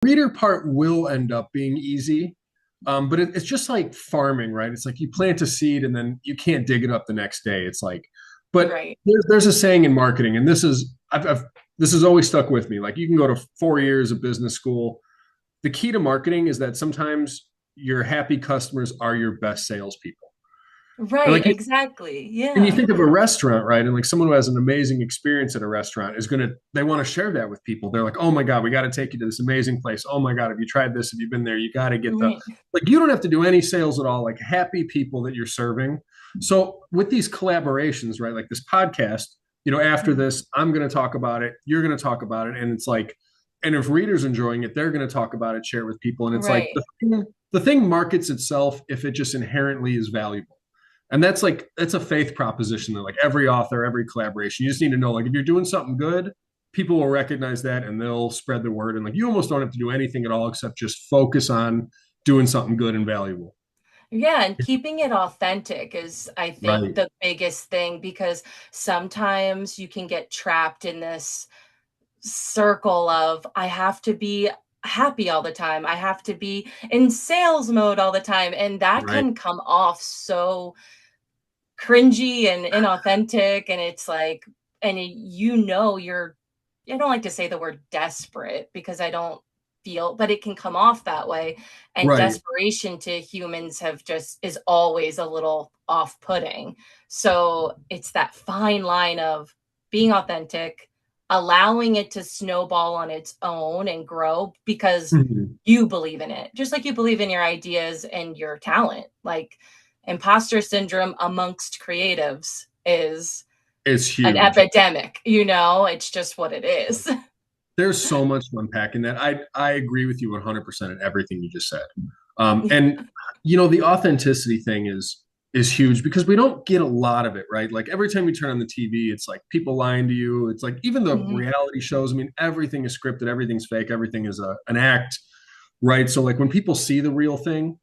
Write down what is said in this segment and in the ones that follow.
reader part will end up being easy. But it's just like farming, right? It's like you plant a seed and then you can't dig it up the next day. It's like, but Right. there's a saying in marketing, and this has always stuck with me. Like you can go to 4 years of business school. The key to marketing is that sometimes your happy customers are your best salespeople. And Right, like exactly. and you Yeah. think of a restaurant, right? And like someone who has an amazing experience at a restaurant is gonna they want to share that with people. They're like, oh my God, we got to take you to this amazing place. Oh my God, have you tried this? Have you been there? You got to get the Right. like you don't have to do any sales at all, like happy people that you're serving. So with these collaborations, right? Like this podcast, after Mhm. this, I'm gonna talk about it, you're gonna talk about it, and it's like, and if readers enjoying it, they're gonna talk about it, share it with people. And it's like Right. the thing markets itself if it just inherently is valuable. And that's a faith proposition that like every author, every collaboration, you just need to know like if you're doing something good, people will recognize that and they'll spread the word. And like you almost don't have to do anything at all except just focus on doing something good and valuable. Yeah, and keeping it authentic is, I think, Right. the biggest thing because sometimes you can get trapped in this circle of I have to be happy all the time. I have to be in sales mode all the time. And that Right. can come off so cringy and inauthentic. And it's like, and you're, I don't like to say the word desperate because I don't feel, but it can come off that way. And Right. desperation to humans have just is always a little off putting. So it's that fine line of being authentic, allowing it to snowball on its own and grow because Mhm. you believe in it, just like you believe in your ideas and your talent. Like imposter syndrome amongst creatives is It's an huge. epidemic, it's just what it is. There's so much to unpack in that. I agree with you 100% in everything you just said. And the authenticity thing is huge because we don't get a lot of it, right? Like every time you turn on the TV, it's like people lying to you. It's like even the Mhm. reality shows. I mean, everything is scripted, everything's fake, everything is an act, right? So like when people see the real thing,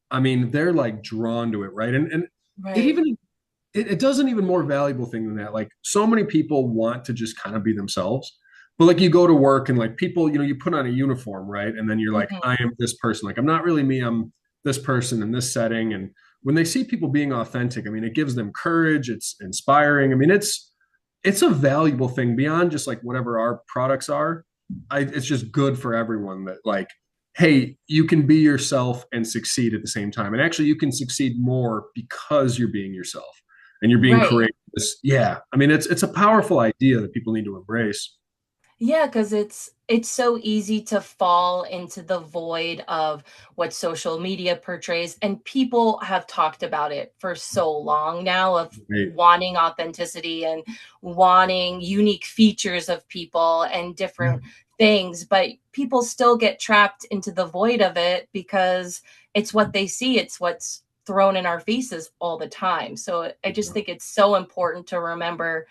I mean, they're like drawn to it, right? And it Right. even it does an even more valuable thing than that. Like so many people want to just kind of be themselves. But like you go to work and like people, you put on a uniform, right? And then you're like, Mhm. I am this person. Like I'm not really me, I'm this person in this setting. And when they see people being authentic, I mean, it gives them courage, it's inspiring. I mean, it's a valuable thing beyond just like whatever our products are. It's just good for everyone that like, hey, you can be yourself and succeed at the same time. And actually you can succeed more because you're being yourself and you're being Right. courageous. Yeah. I mean, it's a powerful idea that people need to embrace. Yeah, because it's so easy to fall into the void of what social media portrays, and people have talked about it for so long now of Right. wanting authenticity and wanting unique features of people and Yeah. different things, but people still get trapped into the void of it because it's what they see, it's what's thrown in our faces all the time. So I just think it's so important to remember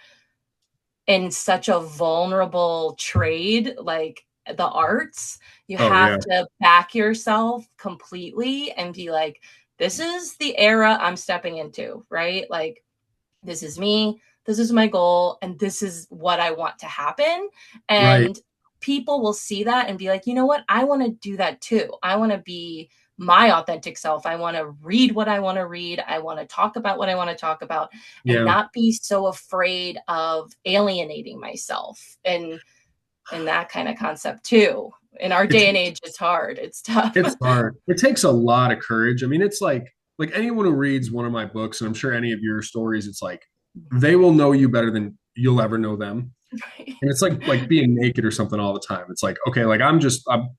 in such a vulnerable trade like the arts, you Oh yeah. have to back yourself completely and be like, this is the era I'm stepping into, right? Like, this is me, this is my goal, and this is what I want to happen. Right. And people will see that and be like, you know what? I want to do that too. I want to be my authentic self. I want to read what I want to read. I want to talk about what I want to talk about and Yeah. not be so afraid of alienating myself and that kind of concept too. In our It's day and age, it's hard. It's tough. it's hard. It takes a lot of courage. I mean, it's like anyone who reads one of my books, and I'm sure any of your stories, it's like they will know you better than you'll ever know them. And it's like being naked or something all the time. It's like, okay, like I'm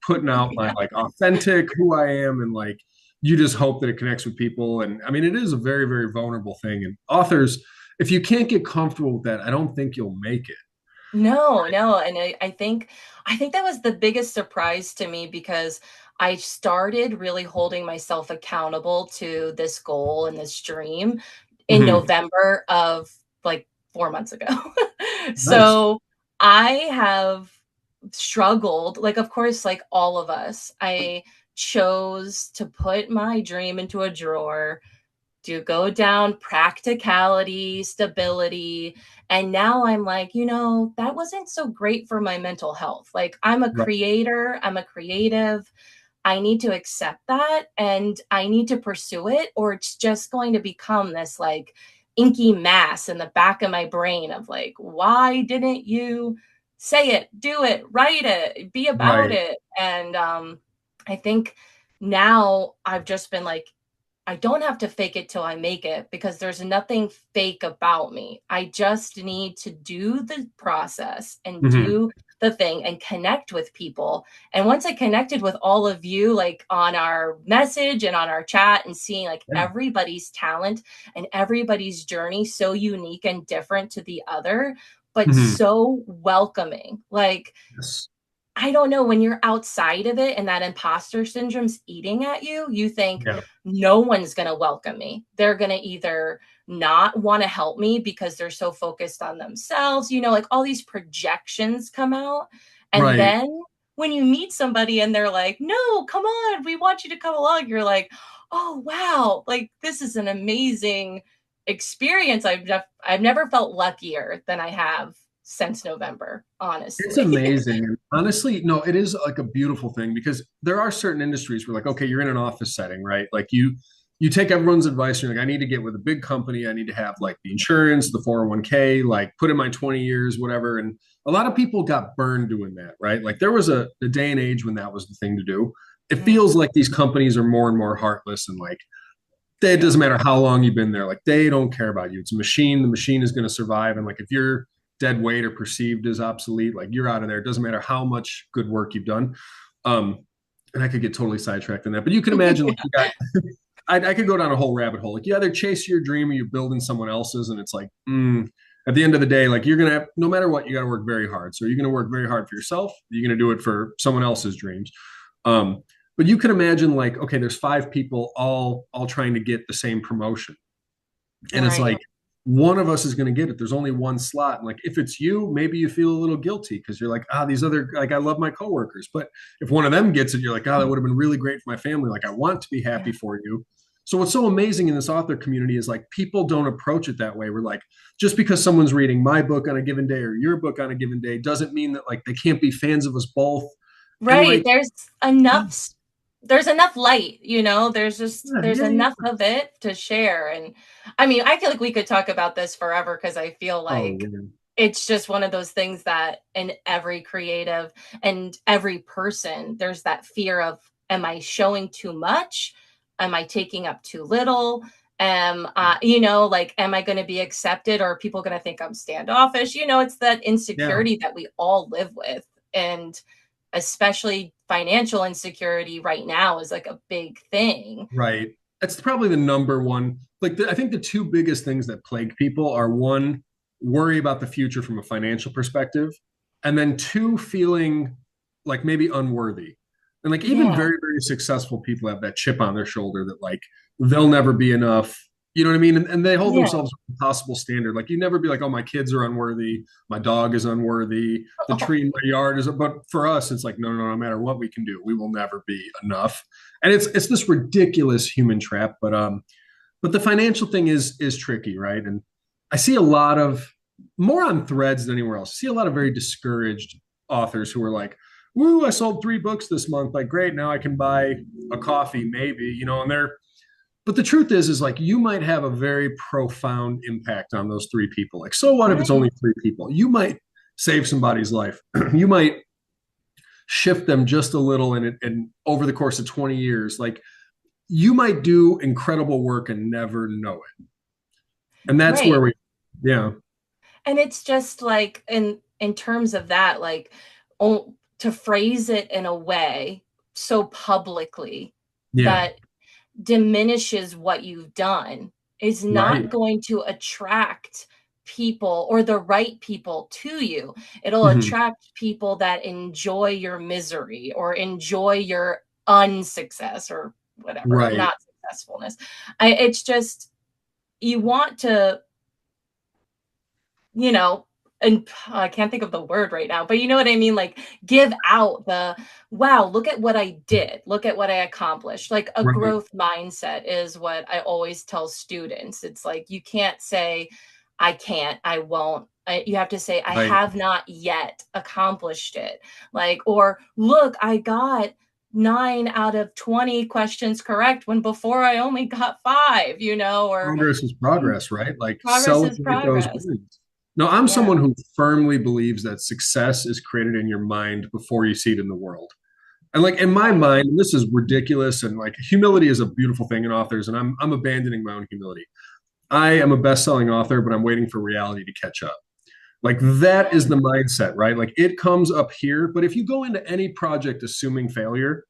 putting out my Yeah. like authentic who I am, and like you just hope that it connects with people. And I mean, it is a very, very vulnerable thing. And authors, if you can't get comfortable with that, I don't think you'll make it. No, no, and I think that was the biggest surprise to me because I started really holding myself accountable to this goal and this dream in Mhm. November of like 4 months ago. Nice. So, I have struggled, like, of course, like all of us, I chose to put my dream into a drawer to go down practicality, stability. And now I'm like, that wasn't so great for my mental health. Like, I'm a Right. creator, I'm a creative. I need to accept that and I need to pursue it, or it's just going to become this like inky mass in the back of my brain of like, why didn't you say it, do it, write it, be about Right. it? And I think now I've just been like, I don't have to fake it till I make it because there's nothing fake about me. I just need to do the process and Hmm. do the thing and connect with people. And once I connected with all of you, like on our message and on our chat, and seeing like Yeah. everybody's talent and everybody's journey so unique and different to the other, but Hmm. so welcoming. Like, Yes. I don't know, when you're outside of it and that imposter syndrome's eating at you, you think Yeah. no one's going to welcome me. They're going to either not want to help me because they're so focused on themselves, like all these projections come out. And Right. then when you meet somebody and they're like, no, come on, we want you to come along, you're like, oh, wow, like this is an amazing experience. I've never felt luckier than I have since November, It's honestly. amazing. And honestly, no, it is like a beautiful thing because there are certain industries where like, okay, you're in an office setting, right? Like you take everyone's advice and you're like, I need to get with a big company. I need to have like the insurance, the 401k, like put in my 20 years, whatever. And a lot of people got burned doing that, right? Like there was a day and age when that was the thing to do. It Mm, feels like these companies are more and more heartless and like it yeah. doesn't matter how long you've been there. Like they don't care about you. It's a machine. The machine is going to survive. And like if you're dead weight or perceived as obsolete, like you're out of there. It doesn't matter how much good work you've done. Um, and I could get totally sidetracked in that, but you can imagine like you got. I could go down a whole rabbit hole. Like you either chase your dream or you're building someone else's, and it's like at the end of the day, like you're gonna have no matter what, you got to work very hard. So you're gonna work very hard for yourself. You're gonna do it for someone else's dreams. Um, but you can imagine like okay, there's five people all trying to get the same promotion, and it's Right. like one of us is going to get it. There's only one slot. And like if it's you, maybe you feel a little guilty because you're like, these other like I love my coworkers. But if one of them gets it, you're like, that would have been really great for my family. Like I want to be happy Yeah. for you. So what's so amazing in this author community is like people don't approach it that way. We're like, just because someone's reading my book on a given day or your book on a given day doesn't mean that like they can't be fans of us both. And Right. like, There's enough light, yeah, there's yeah, yeah. enough of it to share. And I mean, I feel like we could talk about this forever because I feel Oh like yeah, it's just one of those things that in every creative and every person, there's that fear of, am I showing too much? Am I taking up too little? Like, am I going to be accepted, or are people going to think I'm standoffish? It's that yeah. insecurity that we all live with. And especially financial insecurity right now is like a big thing. Right. That's probably the number one. Like, I think the two biggest things that plague people are one, worry about the future from a financial perspective, and then two, feeling like maybe unworthy. And like, even Yeah. very, very successful people have that chip on their shoulder that like they'll never be enough. You know what I mean? And they hold Yeah. themselves to an impossible standard. Like, you never be like, oh, my kids are unworthy. My dog is unworthy. The Oh, tree in my yard is. But for us, it's like, no, no, no matter what we can do, we will never be enough, and it's this ridiculous human trap. But the financial thing is tricky, right? And I see a lot of more on threads than anywhere else. I see a lot of very discouraged authors who are like, "Woo, I sold 3 books this month. Like, great, now I can buy a coffee, maybe." And they're. But the truth is like you might have a very profound impact on those 3 people. Like, so what if it's right. only 3 people? You might save somebody's life. You might shift them just a little, and over the course of 20 years, like you might do incredible work and never know it. And that's where Right. yeah, And it's just like, in terms of that, like, to phrase it in a way so publicly yeah, that diminishes what you've done is not right. going to attract people, or the right people, to you. It'll Mhm. attract people that enjoy your misery or enjoy your unsuccess, or whatever, Right. not successfulness. It's just, you want to, you know and I can't think of the word right now, but you know what I mean? Like give out the, wow, look at what I did. Look at what I accomplished. Like a Right. growth mindset is what I always tell students. It's like, you can't say, I can't, I won't. You have to say, I Right. have not yet accomplished it. Like, or look, I got 9 out of 20 questions correct when before I only got 5, or Progress is progress, right? Like progress is celebrate those progress. wins. No, I'm Yeah. someone who firmly believes that success is created in your mind before you see it in the world. And like in my Right. mind, and this is ridiculous, and like humility is a beautiful thing in authors, and I'm abandoning my own humility. I am a best-selling author, but I'm waiting for reality to catch up. Like that is Right. the mindset, right? Like it comes up here, but if you go into any project assuming failure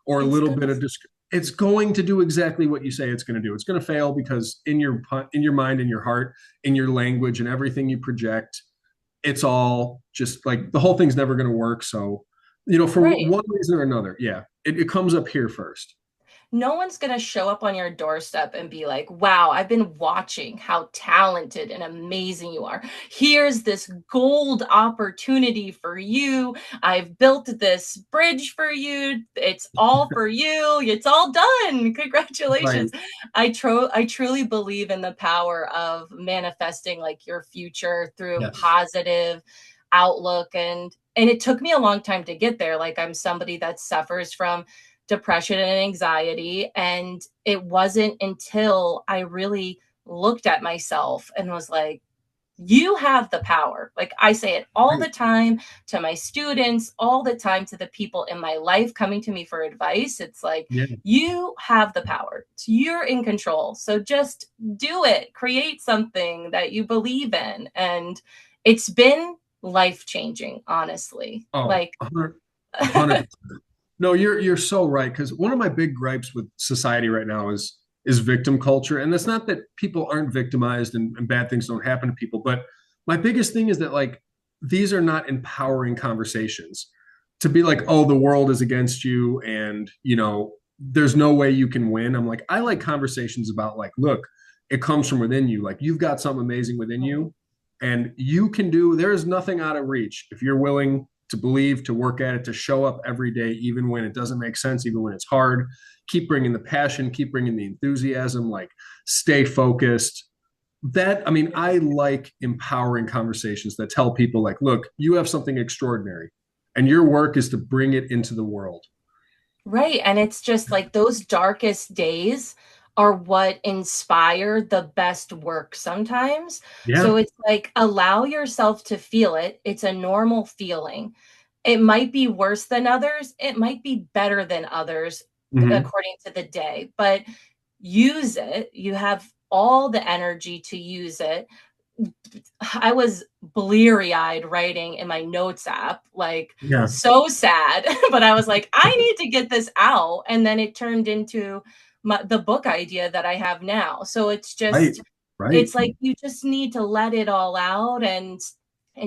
or a It's little gonna bit of it's going to do exactly what you say it's going to do. It's going to fail because in your mind, in your heart, in your language, and everything you project, it's all just like the whole thing's never going to work. So, for right. one reason or another, yeah, it comes up here first. No one's going to show up on your doorstep and be like, wow, I've been watching how talented and amazing you are. Here's this gold opportunity for you. I've built this bridge for you. It's all for you. It's all done. Right. Congratulations. I truly believe in the power of manifesting like your future through Yes. positive outlook, and it took me a long time to get there. Like I'm somebody that suffers from depression and anxiety. And it wasn't until I really looked at myself and was like, you have the power. Like I say it all Right. the time to my students, all the time to the people in my life coming to me for advice. It's like, Yeah. you have the power. You're in control. So just do it. Create something that you believe in. And it's been life changing, honestly. Oh, Like, 100%. No, you're so right. Because one of my big gripes with society right now is victim culture, and it's not that people aren't victimized and bad things don't happen to people, but my biggest thing is that like these are not empowering conversations. To be like, oh, the world is against you, and there's no way you can win. I'm like, I like conversations about like, look, it comes from within you. Like you've got something amazing within you, and you can do. There is nothing out of reach if you're willing to believe, to work at it, to show up every day, even when it doesn't make sense, even when it's hard. Keep bringing the passion, keep bringing the enthusiasm, like stay focused. I mean, I like empowering conversations that tell people, like, look, you have something extraordinary, and your work is to bring it into the world. right. And it's just like those darkest days are what inspire the best work sometimes. Yeah. So it's like allow yourself to feel it. It's a normal feeling. It might be worse than others, it might be better than others Mm-hmm. according to the day, but use it. You have all the energy to use it. I was bleary eyed writing in my notes app, like Yeah. so sad. But I was like, I need to get this out. And then it turned into the book idea that I have now. So Right. Right. it's like you just need to let it all out and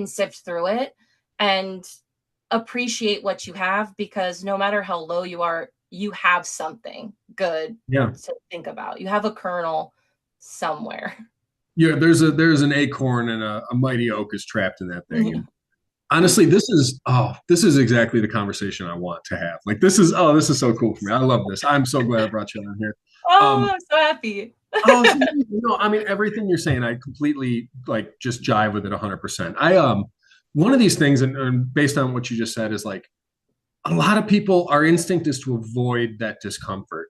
sift through it and appreciate what you have, because no matter how low you are, you have something good Yeah. to think about. You have a kernel somewhere. Yeah. There's an acorn and a mighty oak is trapped in that thing. And honestly, this is exactly the conversation I want to have. Like this is so cool for me. I love this. I'm so glad I brought you on here. Oh, Um, I'm so happy. I mean everything you're saying, I completely like just jive with it 100%. One of these things, and based on what you just said, is like a lot of people, our instinct is to avoid that discomfort.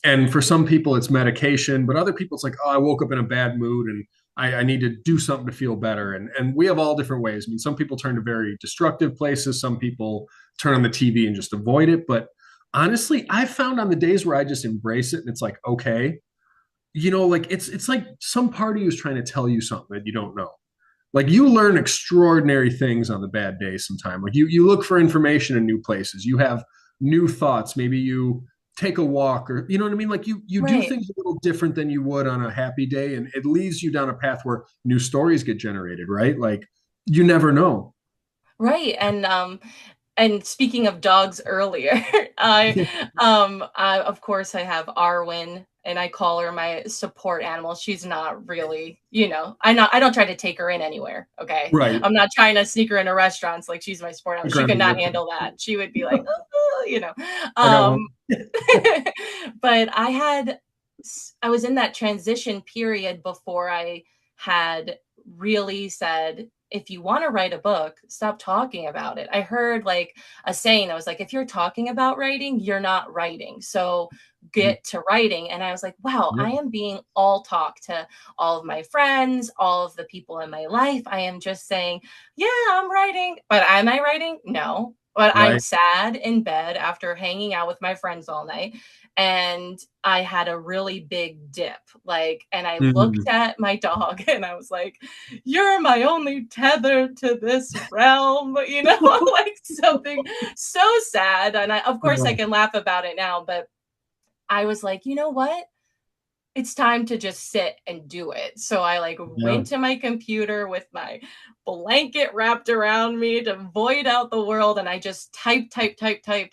And for some people it's medication, but other people it's like, oh, I woke up in a bad mood and I need to do something to feel better. And we have all different ways. I mean, some people turn to very destructive places, some people turn on the TV and just avoid it. But honestly, I've found on the days where I just embrace it and it's like, okay, like it's like some party who's trying to tell you something that you don't know. Like you learn extraordinary things on the bad days sometime. Like you look for information in new places. You have new thoughts. Maybe you take a walk, or you know what I mean? Like you do Right. things a little different than you would on a happy day, and it leads you down a path where new stories get generated, right? Like you never know. Right. And speaking of dogs earlier, I of course I have Arwen and I call her my support animal. She's not really, I don't try to take her in anywhere. Okay. Right. I'm not trying to sneak her into restaurants. Like, she's my support animal. She could Grandma not Whip. handle that. She would be like, oh, I got one. um, but I was in that transition period before I had really said, if you want to write a book, stop talking about it. I heard like a saying that was like, if you're talking about writing, you're not writing. So Mhm. get to writing. And I was like, wow, Yep. I am being all talk to all of my friends, all of the people in my life. I am just saying, yeah, I'm writing, but am I writing? No. But I'm Right. sad in bed after hanging out with my friends all night. And I had a really big dip. Like, and I looked Mhm. at my dog and I was like, you're my only tether to this realm, like something so sad. And of course, I Oh, can laugh about it now, but I was like, you know what? It's time to just sit and do it. So I like yeah. went to my computer with my blanket wrapped around me to void out the world. And I just typed.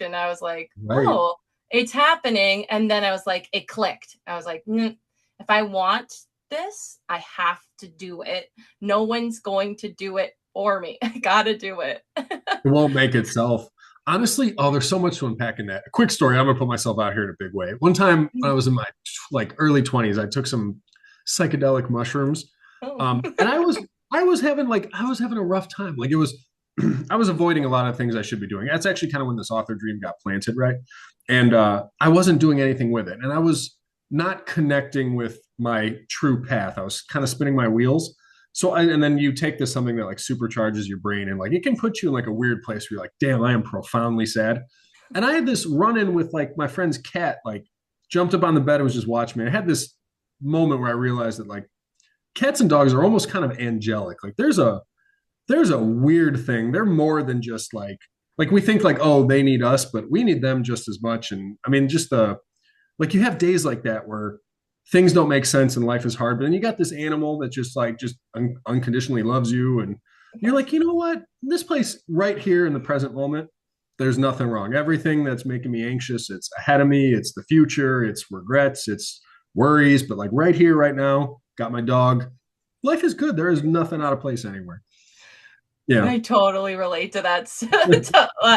And I was like, Right. oh, it's happening. And then I was like, it clicked. I was like, if I want this, I have to do it. No one's going to do it for me. I got to do it. It won't make itself. Honestly, oh, there's so much to unpack in that. A quick story. I'm gonna put myself out here in a big way. One time when I was in my like early 20s, I took some psychedelic mushrooms, Oh. and I was having a rough time. Like it was, I was avoiding a lot of things I should be doing. That's actually kind of when this author dream got planted, right? And I wasn't doing anything with it, and I was not connecting with my true path. I was kind of spinning my wheels. And then you take this something that like supercharges your brain and like it can put you in like a weird place where you're like, damn, I am profoundly sad. And I had this run in with like my friend's cat, like jumped up on the bed and was just watching me. I had this moment where I realized that like cats and dogs are almost kind of angelic. Like there's a weird thing. They're more than just like we think like, oh, they need us, but we need them just as much. And I mean, just the like you have days like that where things don't make sense and life is hard, but then you got this animal that just unconditionally loves you, and you're like, you know what? This place right here in the present moment, there's nothing wrong. Everything that's making me anxious, it's ahead of me, it's the future, it's regrets, it's worries, but like right here, right now, got my dog. Life is good. There is nothing out of place anywhere. Yeah. I totally relate to that.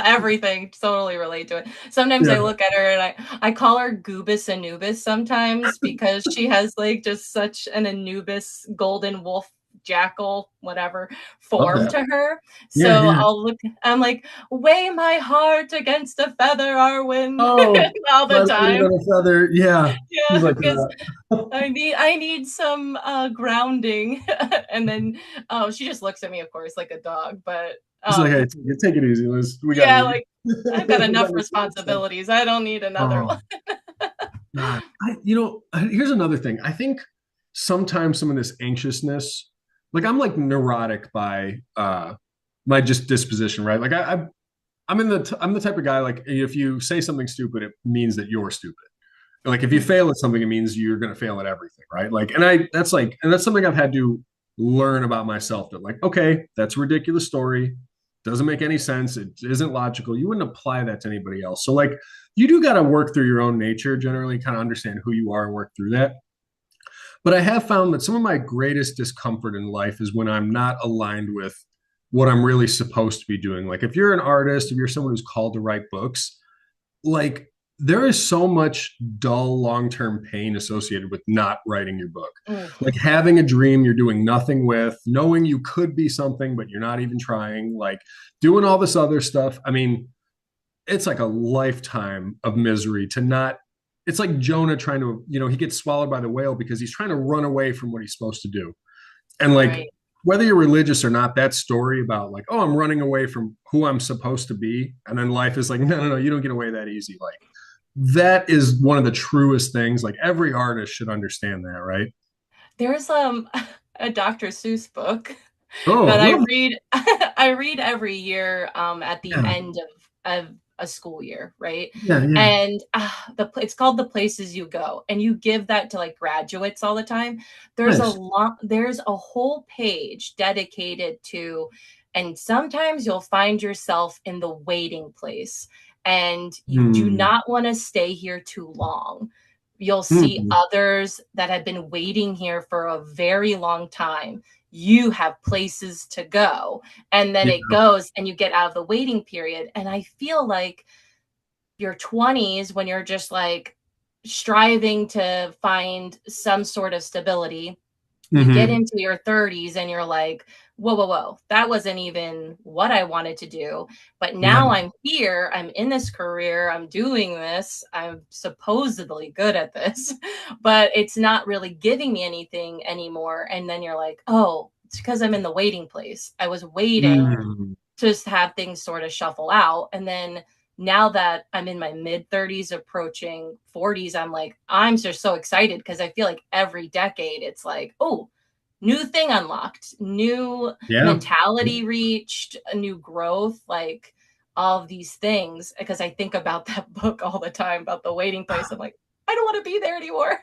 Everything, totally relate to it. Sometimes I Yeah. look at her and I call her Goobus Anubis sometimes because she has like just such an Anubis golden wolf jackal whatever Love form that. to her. Yeah. So Yeah. I'm like, weigh my heart against a feather, Arwen, Oh, all the my lady time. on a feather. Yeah. He's Yeah, like because that. I need some grounding. And then she just looks at me, of course, like a dog, but He's like, hey, take it easy, Liz. We got yeah, you. like I've got We enough got you. responsibilities. I don't need another one. Oh, God. Here's another thing. I think sometimes some of this anxiousness, like I'm like neurotic by my just disposition, right? Like I'm the type of guy like if you say something stupid, it means that you're stupid. Like if you fail at something, it means you're gonna fail at everything, right? Like, and that's something I've had to learn about myself that like, okay, that's a ridiculous story. Doesn't make any sense. It isn't logical. You wouldn't apply that to anybody else. So like you do got to work through your own nature, generally kind of understand who you are and work through that. But I have found that some of my greatest discomfort in life is when I'm not aligned with what I'm really supposed to be doing. Like if you're an artist, if you're someone who's called to write books, like there is so much dull long-term pain associated with not writing your book. Mm, Like having a dream you're doing nothing with, knowing you could be something but you're not even trying, like doing all this other stuff. I mean, it's like a lifetime of misery to not. It's like Jonah trying to, he gets swallowed by the whale because he's trying to run away from what he's supposed to do. And like right. whether you're religious or not, that story about like, oh, I'm running away from who I'm supposed to be, and then life is like, no, no, no, you don't get away that easy. Like that is one of the truest things. Like every artist should understand that, right? There's a Dr. Seuss book Oh, that I love. read I read every year at the Yeah, end of a school year, right? yeah, yeah. And it's called The Places You Go, and you give that to like graduates all the time. Nice. There's a whole page dedicated to, and sometimes you'll find yourself in the waiting place and you do Hmm. not want to stay here too long. You'll see Mhm. others that have been waiting here for a very long time. You have places to go. And then Yeah. it goes and you get out of the waiting period. And I feel like your 20s, when you're just like striving to find some sort of stability, you get Hmm. into your 30s and you're like, whoa, whoa, whoa, that wasn't even what I wanted to do. But Yeah. now I'm here, I'm in this career, I'm doing this, I'm supposedly good at this, but it's not really giving me anything anymore. And then you're like, oh, it's because I'm in the waiting place. I was waiting Mm. to just have things sort of shuffle out. And then now that I'm in my mid 30s, approaching 40s, I'm like, I'm just so excited because I feel like every decade it's like, oh, new thing unlocked, new Yeah. mentality reached, a new growth, like all of these things. Because I think about that book all the time about the waiting place. I'm like, I don't want to be there anymore.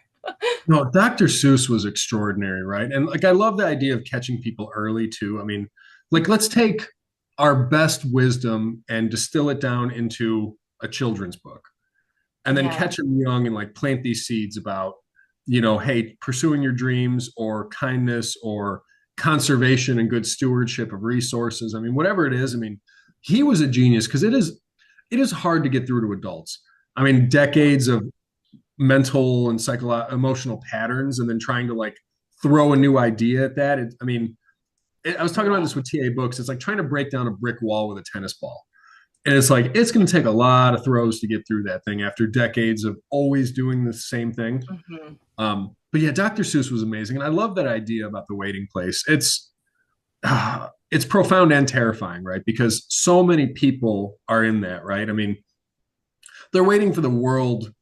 No, Dr. Seuss was extraordinary, right? And like I love the idea of catching people early too. I mean, like let's take our best wisdom and distill it down into a children's book and then Yeah. catch them young and like plant these seeds about, hey, pursuing your dreams or kindness or conservation and good stewardship of resources. I mean, whatever it is, I mean, he was a genius because it is hard to get through to adults. I mean, decades of mental and psychological emotional patterns and then trying to like throw a new idea at that. I mean, I was talking about Yeah. this with TA Books. It's like trying to break down a brick wall with a tennis ball. And it's like, it's going to take a lot of throws to get through that thing after decades of always doing the same thing. Mm-hmm. But yeah, Dr. Seuss was amazing. And I love that idea about the waiting place. It's profound and terrifying, right? Because so many people are in that, right? I mean, they're waiting for the world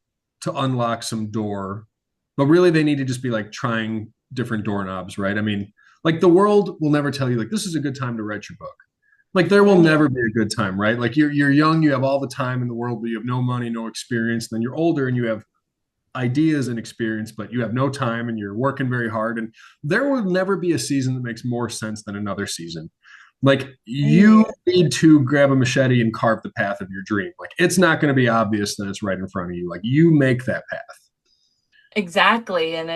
to unlock some door, but really they need to just be like trying different doorknobs, right? I mean, like the world will never tell you like this is a good time to write your book. Like there will Yeah. never be a good time, right? Like you're young, you have all the time in the world, but you have no money, no experience. Then you're older and you have ideas and experience, but you have no time and you're working very hard. And there will never be a season that makes more sense than another season. Like you Right. need to grab a machete and carve the path of your dream. Like it's not going to be obvious that it's right in front of you. Like you make that path. Exactly, and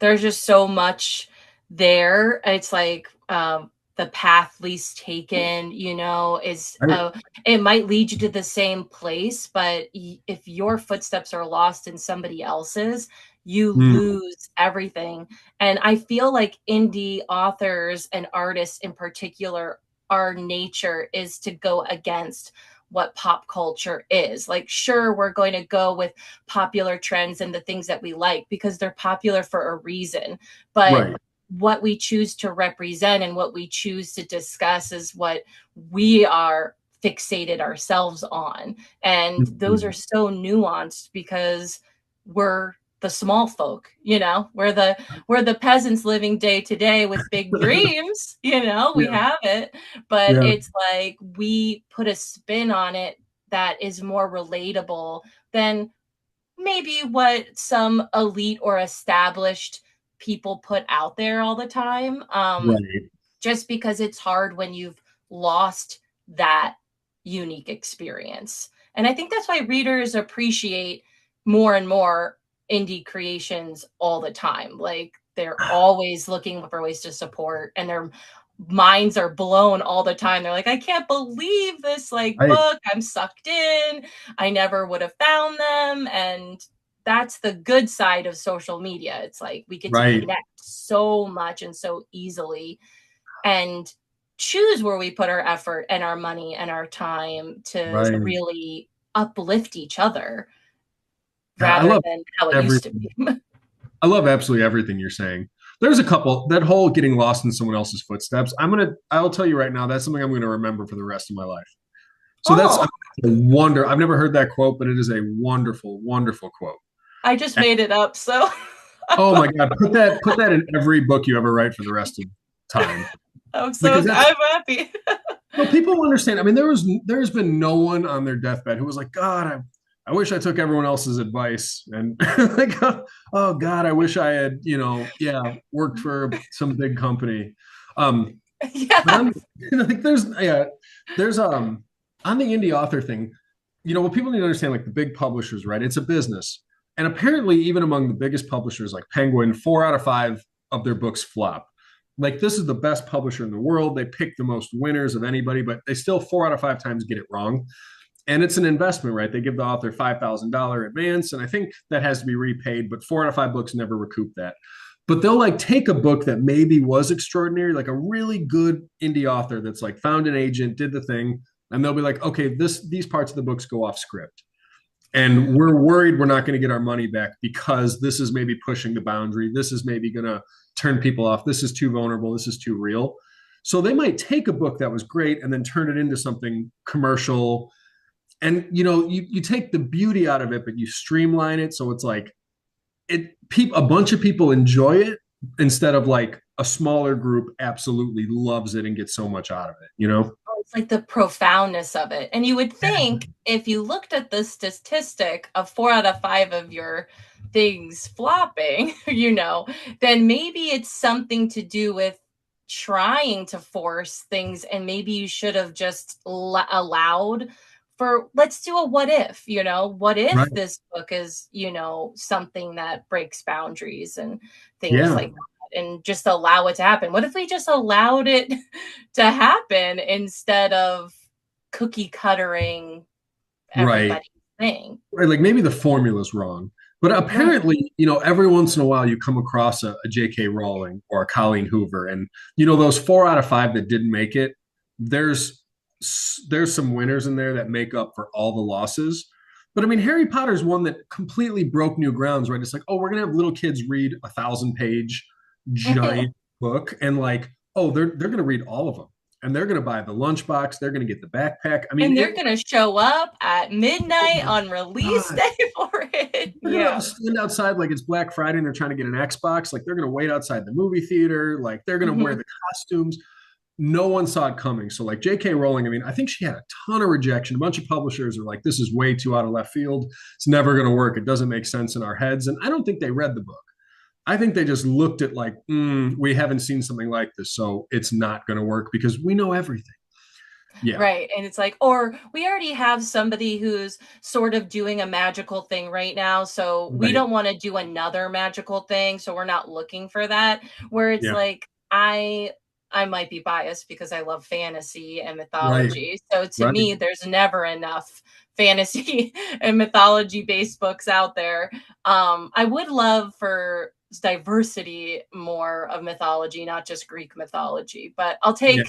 there's just so much there. It's like, the path least taken, is, Right? it might lead you to the same place, but if your footsteps are lost in somebody else's, you Mm, lose everything. And I feel like indie authors and artists in particular, our nature is to go against what pop culture is. Like, sure, we're going to go with popular trends and the things that we like because they're popular for a reason. But right. what we choose to represent and what we choose to discuss is what we are fixated ourselves on. And those are Mhm. so nuanced because we're the small folk, we're the peasants living day to day with big dreams, we Yeah. have it, but Yeah. it's like we put a spin on it that is more relatable than maybe what some elite or established people put out there all the time. Right. Just because it's hard when you've lost that unique experience. And I think that's why readers appreciate more and more indie creations all the time. Like they're always looking for ways to support and their minds are blown all the time. They're like, I can't believe this like I book. I'm sucked in. I never would have found them. And that's the good side of social media. It's like we get to right. connect so much and so easily and choose where we put our effort and our money and our time to Right. really uplift each other Yeah, I rather love than how it used to everything. be. I love absolutely everything you're saying. There's a couple that whole getting lost in someone else's footsteps. I'll tell you right now, that's something I'm gonna remember for the rest of my life. So that's a Oh, wonder. I've never heard that quote, but it is a wonderful, wonderful quote. I just And, made it up. So oh my God, put that in every book you ever write for the rest of time. Because that's I'm happy. people understand. I mean, there's been no one on their deathbed who was like, God, I wish I took everyone else's advice. And like, oh God, I wish I had, yeah, worked for some big company. But Yeah. like there's on the indie author thing, what people need to understand, like the big publishers, right? It's a business. And apparently, even among the biggest publishers like Penguin, 4 out of 5 of their books flop. Like, this is the best publisher in the world. They pick the most winners of anybody, but they still 4 out of 5 times get it wrong. And it's an investment, right? They give the author $5,000 advance, and I think that has to be repaid, but 4 out of 5 books never recoup that. But they'll like take a book that maybe was extraordinary, like a really good indie author that's like found an agent, did the thing, and they'll be like, okay, these parts of the books go off script. And we're worried we're not going to get our money back because this is maybe pushing the boundary. This is maybe going to turn people off. This is too vulnerable. This is too real. So they might take a book that was great and then turn it into something commercial. And you take the beauty out of it, but you streamline it so it's like a bunch of people enjoy it instead of like a smaller group absolutely loves it and gets so much out of it. It's like the profoundness of it. And you would think if you looked at the statistic of 4 out of 5 of your things flopping, then maybe it's something to do with trying to force things, and maybe you should have just allowed for, let's do a what if, what if Right. this book is, something that breaks boundaries and things Yeah. like that, and just allow it to happen. What if we just allowed it to happen instead of cookie cuttering Right. everybody's thing? Right. Like maybe the formula's wrong. But Right. apparently, every once in a while you come across a J.K. Rowling or a Colleen Hoover, and those 4 out of 5 that didn't make it. There's there's some winners in there that make up for all the losses. But I mean, Harry Potter's one that completely broke new grounds, right? It's like, oh, we're gonna have little kids read 1,000-page giant book, and like, oh, they're gonna read all of them, and they're gonna buy the lunchbox, they're gonna get the backpack. I mean, And they're going to show up at oh midnight my on release God. day for it. They're gonna Yeah. stand outside like it's Black Friday and they're trying to get an Xbox. Like they're gonna wait outside the movie theater. Like they're gonna wear Mhm. the costumes. No one saw it coming. So like J.K. Rowling, I mean, I think she had a ton of rejection. A bunch of publishers are like, "This is way too out of left field. It's never gonna work. It doesn't make sense in our heads." And I don't think they read the book. I think they just looked at like, we haven't seen something like this, so it's not gonna work because we know everything. Yeah. Right. And it's like, or we already have somebody who's sort of doing a magical thing right now. So we Right. don't want to do another magical thing. So we're not looking for that. Where it's Yeah. like, I might be biased because I love fantasy and Right. mythology. So to Right. me, there's never enough fantasy and mythology based books out there. I would love for diversity more of mythology, not just Greek mythology, but I'll Yeah. take,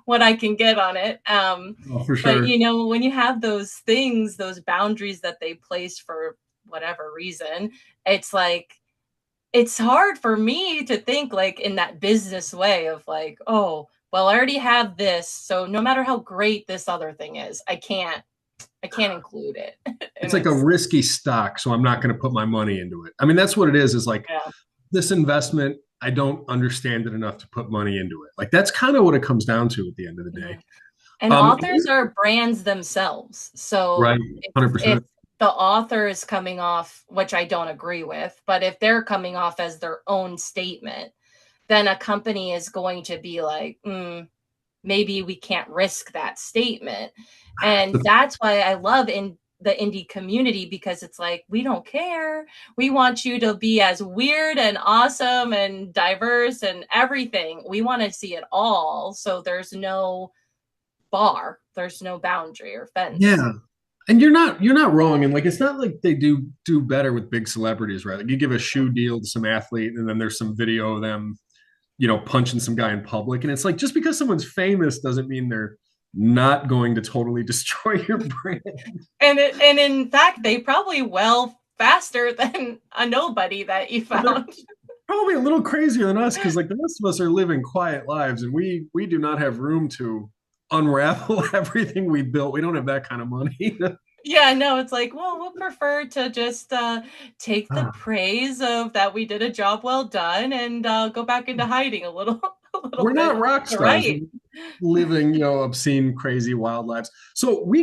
what I can get on it. Oh, for But sure. when you have those things, those boundaries that they place for whatever reason, it's like it's hard for me to think like in that business way of like, oh, well, I already have this, so no matter how great this other thing is, I can't include it. It's And like a it's risky stock, so I'm not going to put my money into it. I mean, that's what it is like yeah. this investment, I don't understand it enough to put money into it. Like that's kind of what it comes down to at the end of the day. Yeah. And Um, authors are brands themselves. right, So if 100%. the author is coming off, which I don't agree with, but if they're coming off as their own statement, then a company is going to be like, maybe we can't risk that statement. And that's why I love in the indie community, because it's like, we don't care. We want you to be as weird and awesome and diverse and everything. We want to see it all. So there's no bar, there's no boundary or fence. Yeah. And you're not wrong. And like it's not like they do better with big celebrities, right? Like you give a shoe deal to some athlete and then there's some video of them, punching some guy in public. And it's like just because someone's famous doesn't mean they're not going to totally destroy your brand. And in fact, they probably well faster than a nobody that you But they're found. probably a little crazier than us because like the rest of us are living quiet lives and we do not have room to unravel everything we built. We don't have that kind of money. Yeah, no, it's like, well, we'll prefer to just take the praise of that we did a job well done and go back into hiding a little a little We're not bit. rock You're stars right. living, obscene, crazy, wild lives. So we